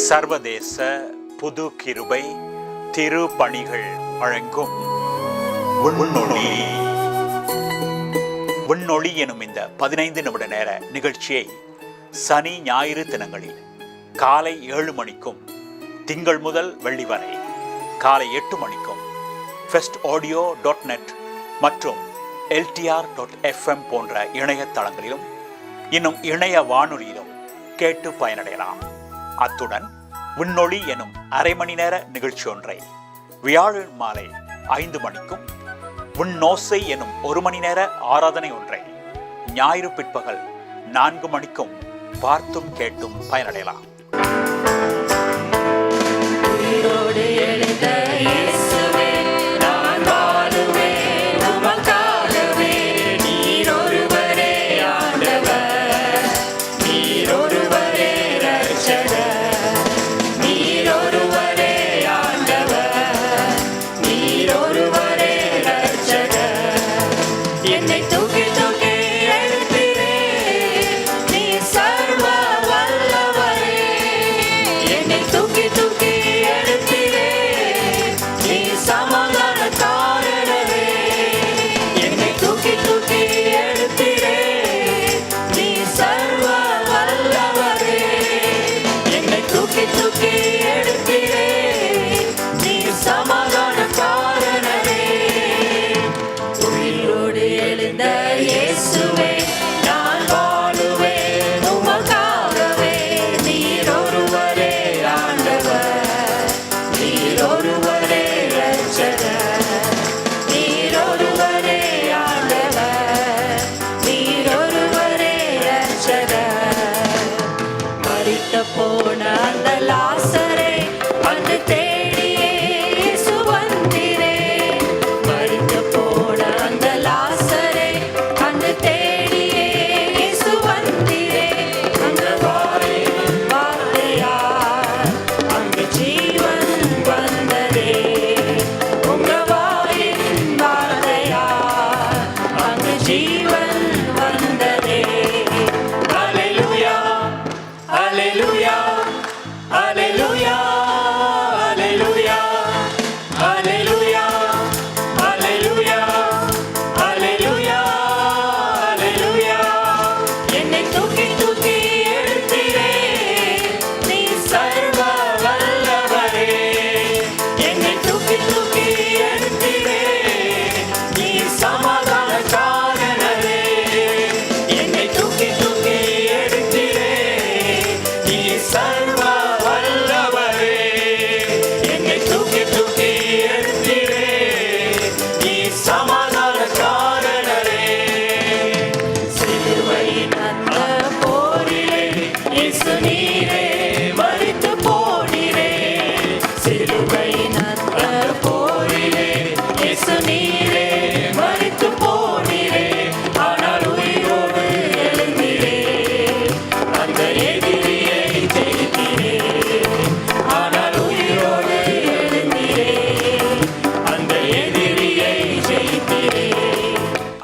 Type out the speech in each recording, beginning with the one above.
சர்வதேச புது கிருபை திருப்பணிகள் வழங்கும் விண்ணொளி எனும் இந்த 15 நிமிட நேர நிகழ்ச்சியை சனி ஞாயிறு தினங்களில் காலை 7 மணிக்கும் திங்கள் முதல் வெள்ளி வரை காலை 8 மணிக்கும் festaudio.net மற்றும் LTR.fm போன்ற இணையதளங்களிலும் இன்னும் இணைய வானொலியிலும் கேட்டு பயனடையலாம். அத்துடன் விண்ணொளி எனும் அரை மணி நேர நிகழ்ச்சி ஒன்றை வியாழன் மாலை 5 மணிக்கும் விண்ணோசை எனும் 1 மணி நேர ஆராதனை ஒன்றை ஞாயிறு பிற்பகல் 4 மணிக்கும் பார்த்தும் கேட்டும் பயனடையலாம்.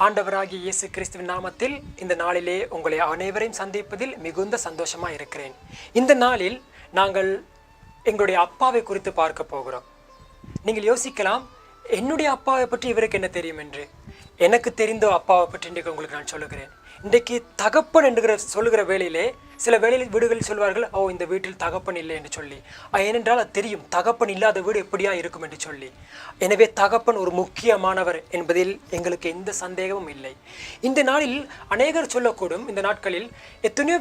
ஆண்டவராகிய இயேசு கிறிஸ்துவின் நாமத்தில் இந்த நாளிலே உங்களை அனைவரையும் சந்திப்பதில் மிகுந்த சந்தோஷமா இருக்கிறேன். இந்த நாளில் நாங்கள் எங்களுடைய அப்பாவை குறித்து பார்க்க போகிறோம். நீங்கள் யோசிக்கலாம், என்னுடைய அப்பாவை பற்றி இவருக்கு என்ன தெரியும் என்று. எனக்கு தெரிந்த அப்பாவை பற்றி இன்றைக்கு உங்களுக்கு நான் சொல்லுகிறேன். இன்றைக்கு தகப்பன் என்று சொல்லுகிற வேளையிலே சில வேளையில் வீடுகளில் சொல்வார்கள், இந்த வீட்டில் தகப்பன் இல்லை என்று சொல்லி. ஏனென்றால் அது தெரியும், தகப்பன் இல்லாத வீடு எப்படியா இருக்கும் என்று சொல்லி. எனவே தகப்பன் ஒரு முக்கியமானவர் என்பதில் எங்களுக்கு எந்த சந்தேகமும் இல்லை. இந்த நாளில் அநேகர் சொல்லக்கூடும், இந்த நாட்களில் எத்தனையோ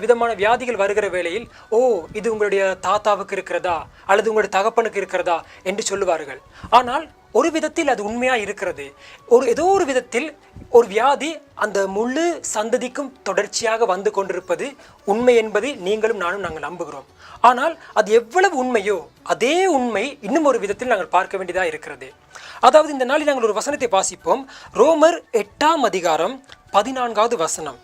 விதமான வியாதிகள் வருகிற வேளையில், இது உங்களுடைய தாத்தாவுக்கு இருக்கிறதா அல்லது உங்களுடைய தகப்பனுக்கு இருக்கிறதா என்று சொல்லுவார்கள். ஆனால் ஒரு விதத்தில் அது உண்மையா இருக்கிறது. ஏதோ ஒரு விதத்தில் ஒரு வியாதி அந்த முழு சந்ததிக்கும் தொடர்ச்சியாக வந்து கொண்டிருப்பது உண்மை என்பது நீங்களும் நாங்கள் நம்புகிறோம். ஆனால் அது எவ்வளவு உண்மையோ அதே உண்மை இன்னும் ஒரு விதத்தில் நாங்கள் பார்க்க வேண்டியதாக இருக்கிறது. அதாவது இந்த நாளில் நாங்கள் ஒரு வசனத்தை வாசிப்போம். ரோமர் 8ஆம் அதிகாரம் 14வது வசனம்.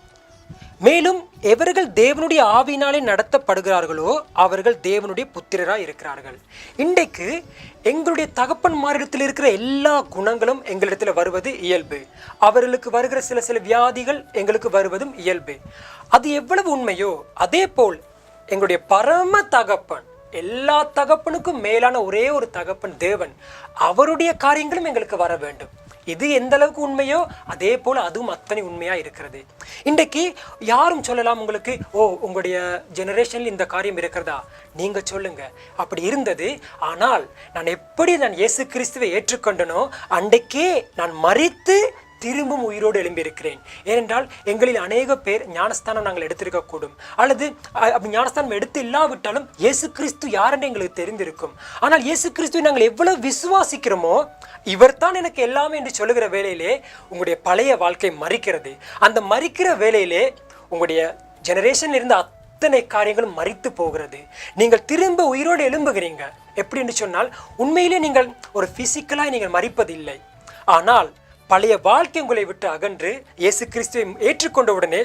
மேலும் எவர்கள் தேவனுடைய ஆவியினாலே நடத்தப்படுகிறார்களோ அவர்கள் தேவனுடைய புத்திரராய் இருக்கிறார்கள். இன்றைக்கு எங்களுடைய தகப்பன்மாரிடத்தில் இருக்கிற எல்லா குணங்களும் எங்களிடத்தில் வருவது இயல்பு. அவர்களுக்கு வருகிற சில வியாதிகள் எங்களுக்கு வருவதும் இயல்பு. அது எவ்வளவு உண்மையோ அதே போல் எங்களுடைய பரம தகப்பன், எல்லா தகப்பனுக்கும் மேலான ஒரே ஒரு தகப்பன் தேவன், அவருடைய காரியங்களும் எங்களுக்கு வர வேண்டும். இது எந்த அளவுக்கு உண்மையோ அதே போல அதுவும் அத்தனை உண்மையா இருக்கிறது. இன்றைக்கு யாரும் சொல்லலாம் உங்களுக்கு, ஓ உங்களுடைய ஜெனரேஷன்ல இந்த காரியம் இருக்கிறதா, நீங்க சொல்லுங்க. அப்படி இருந்தது. ஆனால் நான் இயேசு கிறிஸ்துவை ஏற்றுக்கொண்டனோ அன்றைக்கே நான் மரித்து திரும்பவும் உயிரோடு எழும்பியிருக்கிறேன். ஏனென்றால் எங்களில் அநேக பேர் ஞானஸ்தானம் நாங்கள் எடுத்திருக்கக்கூடும், அல்லது ஞானஸ்தானம் எடுத்து இல்லாவிட்டாலும் இயேசு கிறிஸ்து யாரென்று எங்களுக்கு தெரிந்திருக்கும். ஆனால் இயேசு கிறிஸ்துவை நாங்கள் எவ்வளவு விசுவாசிக்கிறோமோ, இவர் தான் எனக்கு எல்லாமே என்று சொல்லுகிற வேளையிலே உங்களுடைய பழைய வாழ்க்கை மறிக்கிறது. அந்த மறிக்கிற வேளையிலே உங்களுடைய ஜெனரேஷன்ல இருந்த அத்தனை காரியங்களும் மறித்து போகிறது. நீங்கள் திரும்ப உயிரோடு எழும்புகிறீங்க. எப்படி என்று சொன்னால், உண்மையிலே நீங்கள் ஒரு பிசிக்கலாக நீங்கள் மறிப்பதில்லை, ஆனால் பழைய வாழ்க்கை உங்களை விட்டு அகன்று இயேசு கிறிஸ்துவை ஏற்றுக்கொண்ட உடனே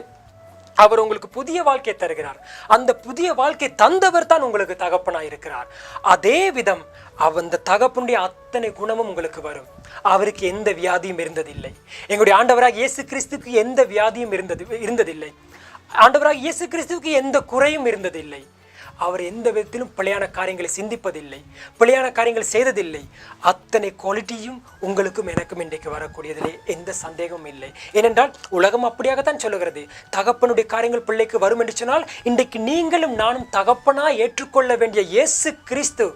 அவர் உங்களுக்கு புதிய வாழ்க்கையை தருகிறார். அந்த புதிய வாழ்க்கை தந்தவர் தான் உங்களுக்கு தகப்பனாய் இருக்கிறார். அதே விதம் அந்த தகப்பனுடைய அத்தனை குணமும் உங்களுக்கு வரும். அவருக்கு எந்த வியாதியும் இருந்ததில்லை. எங்களுடைய ஆண்டவராக இயேசு கிறிஸ்துக்கு எந்த வியாதியும் இருந்ததில்லை. ஆண்டவராக இயேசு கிறிஸ்துவுக்கு எந்த குறையும் இருந்ததில்லை. அவர் எந்த விதத்திலும் பிழையான காரியங்களை சிந்திப்பதில்லை, பிழையான காரியங்கள் செய்ததில்லை. அத்தனை குவாலிட்டியும் உங்களுக்கும் எனக்கும் இன்றைக்கு வரக்கூடியதிலே எந்த சந்தேகமும் இல்லை. ஏனென்றால் உலகம் அப்படியாகத்தான் சொல்லுகிறது, தகப்பனுடைய காரியங்கள் பிள்ளைக்கு வரும் என்று சொன்னால், இன்றைக்கு நீங்களும் நானும் தகப்பனா ஏற்றுக்கொள்ள வேண்டிய இயேசு கிறிஸ்து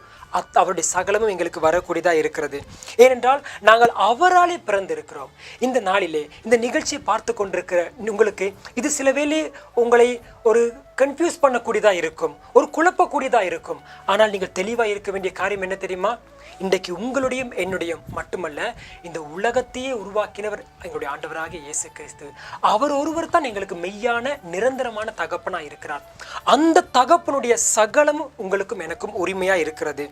அவருடைய சகலமும் எங்களுக்கு வரக்கூடியதாக இருக்கிறது. ஏனென்றால் நாங்கள் அவராலே பிறந்திருக்கிறோம். இந்த நாளிலே இந்த நிகழ்ச்சியை பார்த்து கொண்டிருக்கிற உங்களுக்கு இது சில வேளை உங்களை ஒரு கன்ஃபியூஸ் பண்ணக்கூடியதாக இருக்கும், ஒரு குழப்பக்கூடியதாக இருக்கும். ஆனால் நீங்கள் தெளிவாக இருக்க வேண்டிய காரியம் என்ன தெரியுமா? இன்றைக்கு உங்களுடையும் என்னுடையும் மட்டுமல்ல, இந்த உலகத்தையே உருவாக்கினவர் எங்களுடைய ஆண்டவராகிய இயேசு கிறிஸ்து. அவர் ஒருவர் தான் எங்களுக்கு மெய்யான நிரந்தரமான தகப்பனாக இருக்கிறார். அந்த தகப்பனுடைய சகலமும் உங்களுக்கும் எனக்கும் உரிமையாக இருக்கிறது.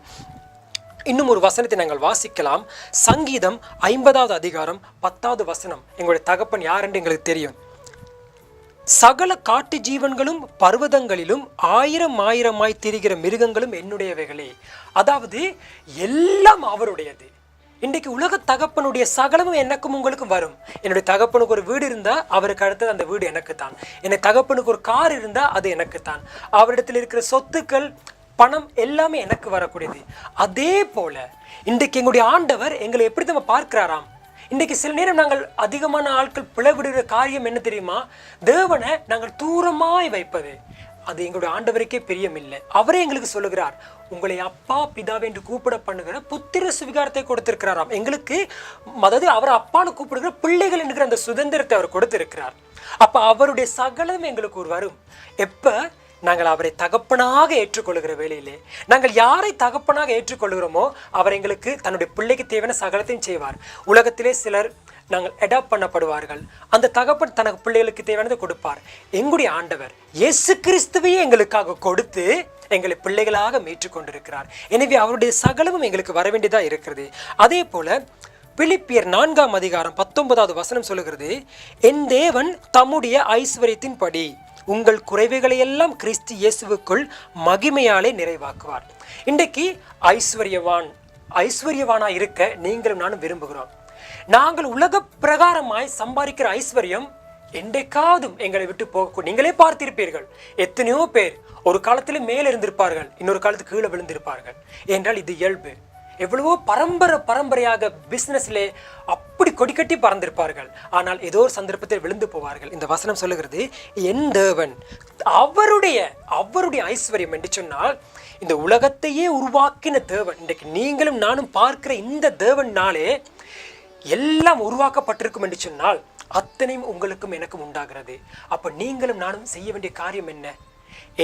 இன்னும் ஒரு வசனத்தை நாங்கள் வாசிக்கலாம். சங்கீதம் 50வது அதிகாரம் 10வது வசனம். எங்களுடைய தகப்பன் யார் என்று எங்களுக்கு தெரியும். சகல காட்டு ஜீவன்களும் பர்வதங்களிலும் ஆயிரம் ஆயிரமாய் திரிகிற மிருகங்களும் என்னுடையவைகளே. அதாவது எல்லாம் அவருடையது. இன்றைக்கு உலக தகப்பனுடைய சகலமும் எனக்கும் உங்களுக்கும் வரும். என்னுடைய தகப்பனுக்கு ஒரு வீடு இருந்தா அவருக்கு அடுத்தது அந்த வீடு எனக்கு தான். என்னுடைய தகப்பனுக்கு ஒரு கார் இருந்தா அது எனக்கு தான். அவரிடத்தில் இருக்கிற சொத்துக்கள், பணம் எல்லாமே எனக்கு வரக்கூடியது. அதே போல இன்றைக்கு எங்களுடைய ஆண்டவர் எங்களை எப்படி நம்ம பார்க்கிறாராம்? இன்றைக்கு சில நேரம் நாங்கள் அதிகமான ஆட்கள் பிளவிடுகிற காரியம் என்ன தெரியுமா? தேவனை நாங்கள் தூரமாய் வைப்பது. அது எங்களுடைய ஆண்டவருக்கே பிரியமில்லை. அவரே எங்களுக்கு சொல்லுகிறார், உங்களை அப்பா பிதாவை என்று கூப்பிட பண்ணுகிற புத்திர சுவிகாரத்தை கொடுத்திருக்கிறாராம் எங்களுக்கு. அதாவது அவர் அப்பான்னு கூப்பிடுகிற பிள்ளைகள் என்கிற அந்த சுதந்திரத்தை அவர் கொடுத்திருக்கிறார். அப்ப அவருடைய சகலம் எங்களுக்கு ஒரு வரும். எப்ப நாங்கள் அவரை தகப்பனாக ஏற்றுக்கொள்கிற வேளையிலே, நாங்கள் யாரை தகப்பனாக ஏற்றுக்கொள்கிறோமோ அவர் எங்களுக்கு தன்னுடைய பிள்ளைக்கு தேவையான சகலத்தையும் செய்வார். உலகத்திலே சிலர் நாங்கள் அடாப்ட் பண்ணப்படுவார்கள். அந்த தகப்பன் தனக்கு பிள்ளைகளுக்கு தேவையானதை கொடுப்பார். எங்களுடைய ஆண்டவர் இயேசு கிறிஸ்துவையே எங்களுக்காக கொடுத்து எங்களை பிள்ளைகளாக மீட்டுக்கொண்டிருக்கிறார். எனவே அவருடைய சகலமும் எங்களுக்கு வர வேண்டியதாக இருக்கிறது. அதே போல பிலிப்பியர் 4ஆம் அதிகாரம் 19வது வசனம் சொல்லுகிறது, என் தேவன் தம்முடைய ஐஸ்வர்யத்தின் படி உங்கள் குறைவுகளை எல்லாம் கிறிஸ்து இயேசுவுக்குள் மகிமையாலே நிறைவாக்குவார். இன்றைக்கு ஐஸ்வர்யவானா இருக்க நீங்களும் நானும் விரும்புகிறோம். நாங்கள் உலக பிரகாரமாய் சம்பாதிக்கிற ஐஸ்வர்யம் என்றைக்காவதும் எங்களை விட்டு போக, நீங்களே பார்த்திருப்பீர்கள். எத்தனையோ பேர் ஒரு காலத்திலே மேல இருந்திருப்பார்கள், இன்னொரு காலத்துக்கு கீழே விழுந்திருப்பார்கள். என்றால் இது இயல்பு. எவ்வளவோ பரம்பரையாக பிசினஸ்லே அப்படி கொடிக்கட்டி பறந்திருப்பார்கள். ஆனால் ஏதோ ஒரு சந்தர்ப்பத்தில் விழுந்து போவார்கள். இந்த வசனம் சொல்லுகிறது, என் தேவன் அவருடைய ஐஸ்வர்யம் என்று சொன்னால், இந்த உலகத்தையே உருவாக்கின தேவன், இன்றைக்கு நீங்களும் நானும் பார்க்கிற இந்த தேவனாலே எல்லாம் உருவாக்கப்பட்டிருக்கும் என்று சொன்னால் அத்தனையும் உங்களுக்கும் எனக்கும் உண்டாகிறது. அப்ப நீங்களும் நானும் செய்ய வேண்டிய காரியம் என்ன?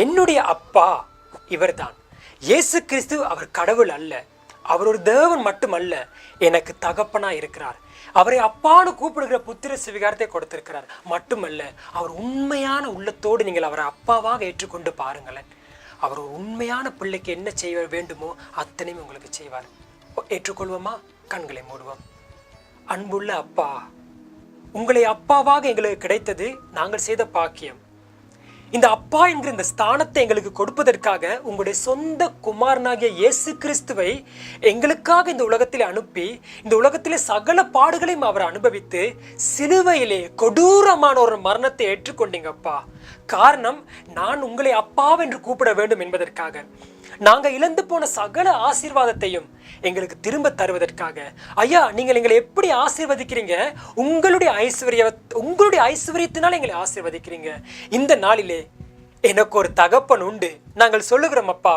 என்னுடைய அப்பா இவர்தான். இயேசு கிறிஸ்து அவர் கடவுள் அல்ல, அவர் ஒரு தேவன் மட்டுமல்ல, எனக்கு தகப்பனா இருக்கிறார். அவரை அப்பான்னு கூப்பிடுகிற புத்திர சுவிகாரத்தை கொடுத்திருக்கிறார். மட்டுமல்ல, அவர் உண்மையான உள்ளத்தோடு நீங்கள் அவரை அப்பாவாக ஏற்றுக்கொண்டு பாருங்களேன். அவர் ஒரு உண்மையான பிள்ளைக்கு என்ன செய்ய வேண்டுமோ அத்தனையும் உங்களுக்கு செய்வார். ஏற்றுக்கொள்வோமா? கண்களை மூடுவோம். அன்புள்ள அப்பா, உங்களை அப்பாவாக எங்களுக்கு கிடைத்தது நாங்கள் செய்த பாக்கியம். இந்த அப்பா என்கிற இந்த ஸ்தானத்தை எங்களுக்கு கொடுப்பதற்காக உங்களுடைய சொந்த குமாரனாகிய இயேசு கிறிஸ்துவை எங்களுக்காக இந்த உலகத்திலே அனுப்பி இந்த உலகத்திலே சகல பாடுகளையும் அவர் அனுபவித்து சிலுவையிலே கொடூரமான ஒரு மரணத்தை ஏற்றுக்கொண்டீங்கப்பா. காரணம், நான் உங்களை அப்பாவென்று கூப்பிட வேண்டும் என்பதற்காக. நாங்கள் இழந்து போன சகல ஆசீர்வாதத்தையும் எங்களுக்கு திரும்ப தருவதற்காக. ஐயா, நீங்கள் எங்களை எப்படி ஆசீர்வதிக்கிறீங்க? உங்களுடைய ஐஸ்வர்யத்தினால் எங்களை ஆசீர்வதிக்கிறீங்க. இந்த நாளிலே எனக்கு ஒரு தகப்பன் உண்டு. நாங்கள் சொல்லுகிறோம், அப்பா,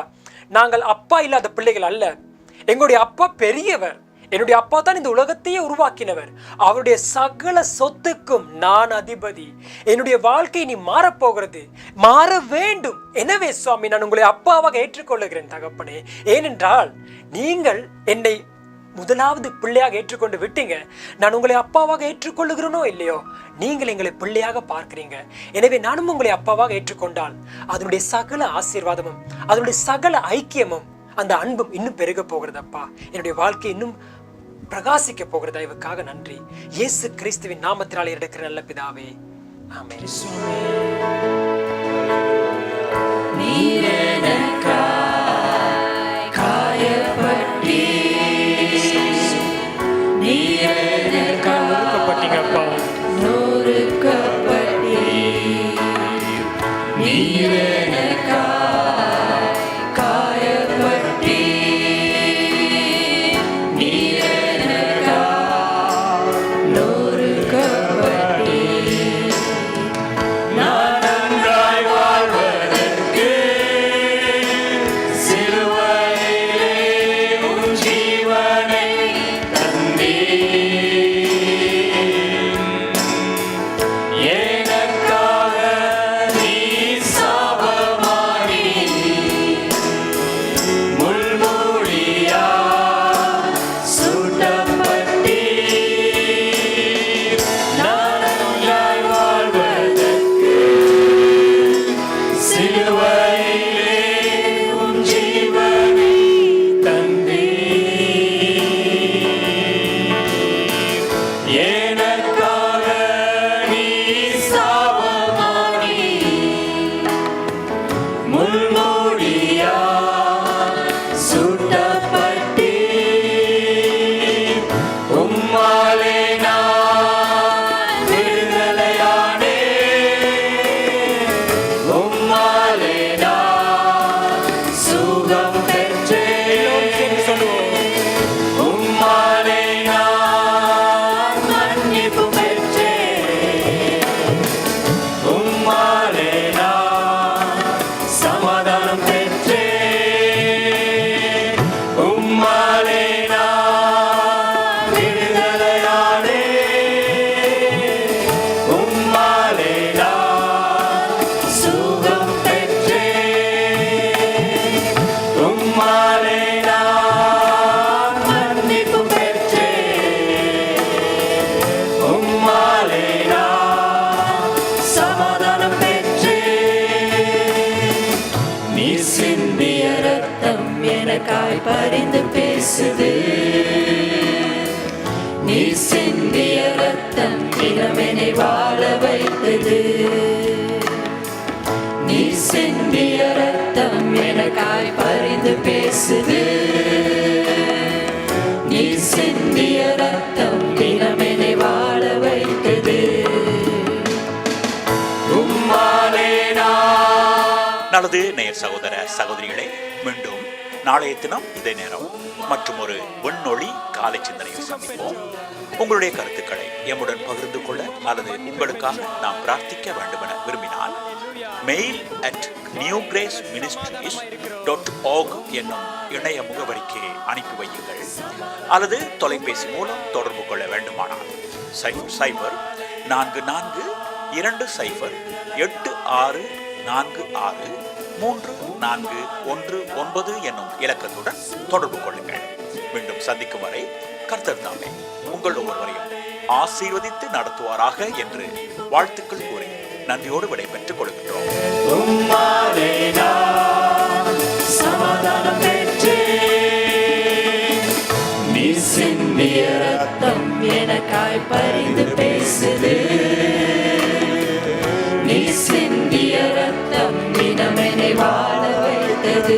நாங்கள் அப்பா இல்லாத பிள்ளைகள் அல்ல. எங்களுடைய அப்பா பெரியவர். என்னுடைய அப்பா தான் இந்த உலகத்தையே உருவாக்கினவர். அவருடைய சகல சொத்துக்கும் நான் அதிபதி. என்னுடைய வாழ்க்கை நீ மாறப்போகிறது, மாற வேண்டும். எனவே சுவாமி, நான் உங்களை அப்பாவாக ஏற்றுக்கொள்ளுகிறேன் தகப்பனே. ஏனென்றால் நீங்கள் என்னை முதலாவது பிள்ளையாக ஏற்றுக்கொண்டு விட்டீங்க. நான் உங்களை அப்பாவாக ஏற்றுக்கொள்ளுகிறேனோ இல்லையோ, நீங்கள் எங்களை பிள்ளையாக பார்க்கிறீங்க. எனவே நானும் உங்களை அப்பாவாக ஏற்றுக்கொண்டால் அதனுடைய சகல ஆசீர்வாதமும் அதனுடைய சகல ஐக்கியமும் அந்த அன்பும் இன்னும் பெருக போகிறதப்பா. என்னுடைய வாழ்க்கை இன்னும் பிரகாசிக்க போகிற தயவுக்காக நன்றி. இயேசு கிறிஸ்துவின் நாமத்தினால் எடுக்கிற நல்ல பிதாவே, ஆமென். பரிந்து பேசுது. நீ சிந்திய ரத்தம் இளமெனை வாழ வைத்தது. நீ சிந்திய ரத்தம் எனக்காய் பரிந்து பேசுது. நீ சிந்திய ரத்தம் இளமெனை வாழ வைத்தது. நல்லது நேயர் சகோதர சகோதரிகளே, மீண்டும் நாளைய தினம் இதே நேரம் மற்றும் ஒரு விண்ணொளி காலை சிந்தனையை சந்திப்போம். உங்களுடைய கருத்துக்களை எம்முடன் பகிர்ந்து கொள்ள அல்லது உங்களுக்காக நாம் பிரார்த்திக்க வேண்டும் என விரும்பினால் mail@newgraceministries.org என்னும் இணைய முகவரிக்கு அனுப்பி வையுங்கள். அல்லது தொலைபேசி மூலம் தொடர்பு கொள்ள வேண்டுமானால் 044486463419 என்னும் இலக்கத்துடன் தொடர்பு கொள்ளுங்கள். மீண்டும் சந்திக்கும் வரை கர்த்தர் தாமே உங்கள் ஒவ்வொருவரையும் ஆசீர்வதித்து நடத்துவாராக என்று வாழ்த்துக்கள் கூறி நன்றியோடு விடைபெற்றுக் கொள்கின்றோம். நீ சிந்திய ரத்தம் எனக்காய் பரிந்து பேசுது. நீ சிந்திய ரத்தம் வாழ வைத்தது